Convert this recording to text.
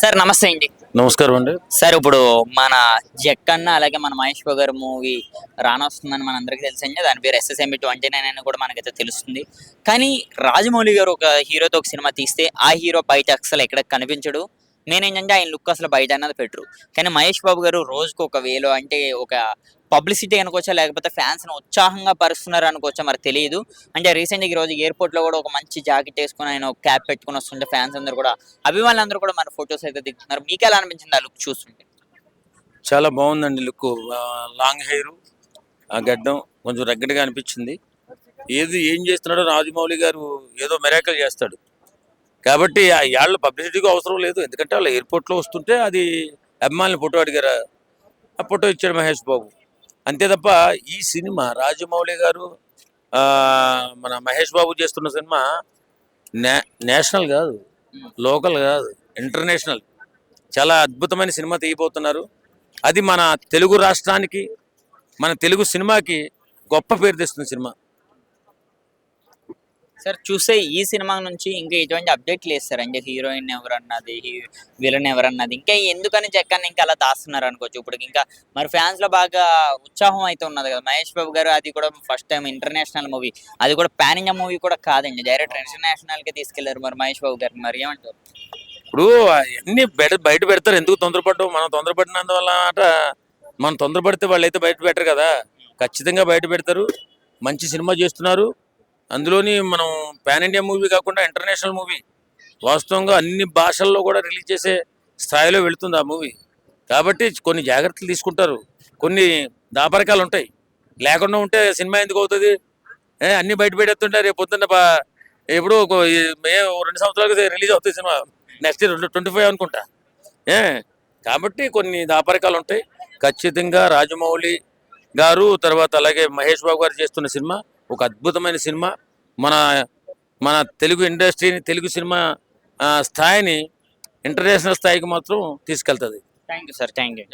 Sir నమస్తే అండి. నమస్కారం అండి. సార్ ఇప్పుడు మన 'జక్కన్న' అలాగే మన 'మహేష్ బాబు' గారి మూవీ రానొస్తుందని మనందరికీ తెలిసిందే. దాని పేరు 'ఎస్ఎస్ఎంబి 29' అని కూడా మనకైతే తెలుస్తుంది. కానీ రాజమౌళి గారు ఒక హీరోతో ఒక సినిమా తీస్తే ఆ హీరో బయట అస్సలు ఎక్కడ కనిపించడు. మెయిన్ ఏంటంటే ఆయన లుక్ అసలు బయట అన్నది పెట్టరు. కానీ 'మహేష్ బాబు' గారు రోజుకి ఒక వేలో అంటే ఒక పబ్లిసిటీ అనుకోవచ్చా? లేకపోతే ఫ్యాన్స్‌ని ఉత్సాహంగా పరుస్తున్నారు అనుకోవచ్చా? మరి తెలీదు. అంటే రీసెంట్‌గా ఈరోజు ఎయిర్‌పోర్ట్‌లో కూడా ఒక మంచి జాకెట్ ఏసుకొని ఆయన ఒక క్యాప్ పెట్టుకొని వస్తుంటే ఫ్యాన్స్ అందరూ కూడా అభిమానులందరూ కూడా మన ఫోటోస్ అయితే దిగుతున్నారు. మీకెలా అనిపించింది ఆ లుక్ చూస్తుంటే? చాలా బాగుందండి లుక్. లాంగ్ హెయిర్, ఆ గడ్డం కొంచెం రగ్గడ్గా అనిపించింది. ఏం చేస్తున్నాడో రాజమౌళి గారు ఏదో మిరాకిల్ చేస్తాడు. కాబట్టి యాళ్ళ పబ్లిసిటీకి అవసరం లేదు. ఎందుకంటే వాళ్ళు ఎయిర్‌పోర్ట్‌లో వస్తుంటే అది అభిమానులు ఫోటో అడిగారు. ఆ ఫోటో ఇచ్చాడు మహేష్ బాబు. అంతే తప్ప ఈ సినిమా రాజమౌళి గారు మన మహేష్ బాబు చేస్తున్న సినిమా నే నేషనల్ కాదు, హ్మ్. లోకల్ కాదు, ఇంటర్నేషనల్. చాలా అద్భుతమైన సినిమా తీయబోతున్నారు. అది మన తెలుగు రాష్ట్రానికి, మన తెలుగు సినిమాకి గొప్ప పేరు తెస్తుంది సినిమా. సార్ చూస్తే ఈ సినిమా నుంచి ఇంకా ఎటువంటి అప్డేట్ లేదు సార్. అంటే హీరోయిన్ ఎవరన్నది, విలన్ ఎవరన్నది ఇంకా ఎందుకని 'జక్కన్న' ఇంకా అలా దాస్తున్నారు అనుకోవచ్చు. ఇప్పుడు ఇంకా మరి ఫ్యాన్స్‌లో బాగా ఉత్సాహం అయితే ఉన్నది కదా! 'మహేష్ బాబు' గారు అది కూడా ఫస్ట్ టైమ్ ఇంటర్నేషనల్ మూవీ. అది కూడా పాన్ ఇండియా మూవీ కూడా కాదండి. డైరెక్ట్ ఇంటర్నేషనల్‌కే తీసుకెళ్లారు మరి 'మహేష్ బాబు' గారిని. మరి ఏమంటారు? ఇప్పుడు అన్ని బయట పెడతారు. ఎందుకు తొందరపడ్డం? మనం తొందరపడినందువల్ల మనం తొందరపడితే వాళ్ళైతే బయట పెట్టరు కదా. ఖచ్చితంగా బయట పెడతారు. మంచి సినిమా చేస్తున్నారు. అందులోని మనం పాన్ ఇండియా మూవీ కాకుండా ఇంటర్నేషనల్ మూవీ. వాస్తవంగా అన్ని భాషల్లో కూడా రిలీజ్ చేసే స్థాయిలో వెళుతుంది ఆ మూవీ. కాబట్టి కొన్ని జాగ్రత్తలు తీసుకుంటారు. కొన్ని దాపరికాలు ఉంటాయి. లేకుండా ఉంటే సినిమా ఎందుకు అవుతుంది? అన్ని బయట పెట్టేస్తుంటే రేపు పొద్దున్న ఎప్పుడో మే 2 సంవత్సరాలకు రిలీజ్ అవుతుంది సినిమా. నెక్స్ట్ ఇయర్ 25 అనుకుంటా. ఏ కాబట్టి కొన్ని దాపరికాలు ఉంటాయి. ఖచ్చితంగా రాజమౌళి గారు, తర్వాత అలాగే మహేష్ బాబు గారు చేస్తున్న సినిమా ఒక అద్భుతమైన సినిమా. మన మన తెలుగు ఇండస్ట్రీని, తెలుగు సినిమా స్థాయిని ఇంటర్నేషనల్ స్థాయికి మాత్రం తీసుకెళ్తుంది. Thank you sir. Thank you.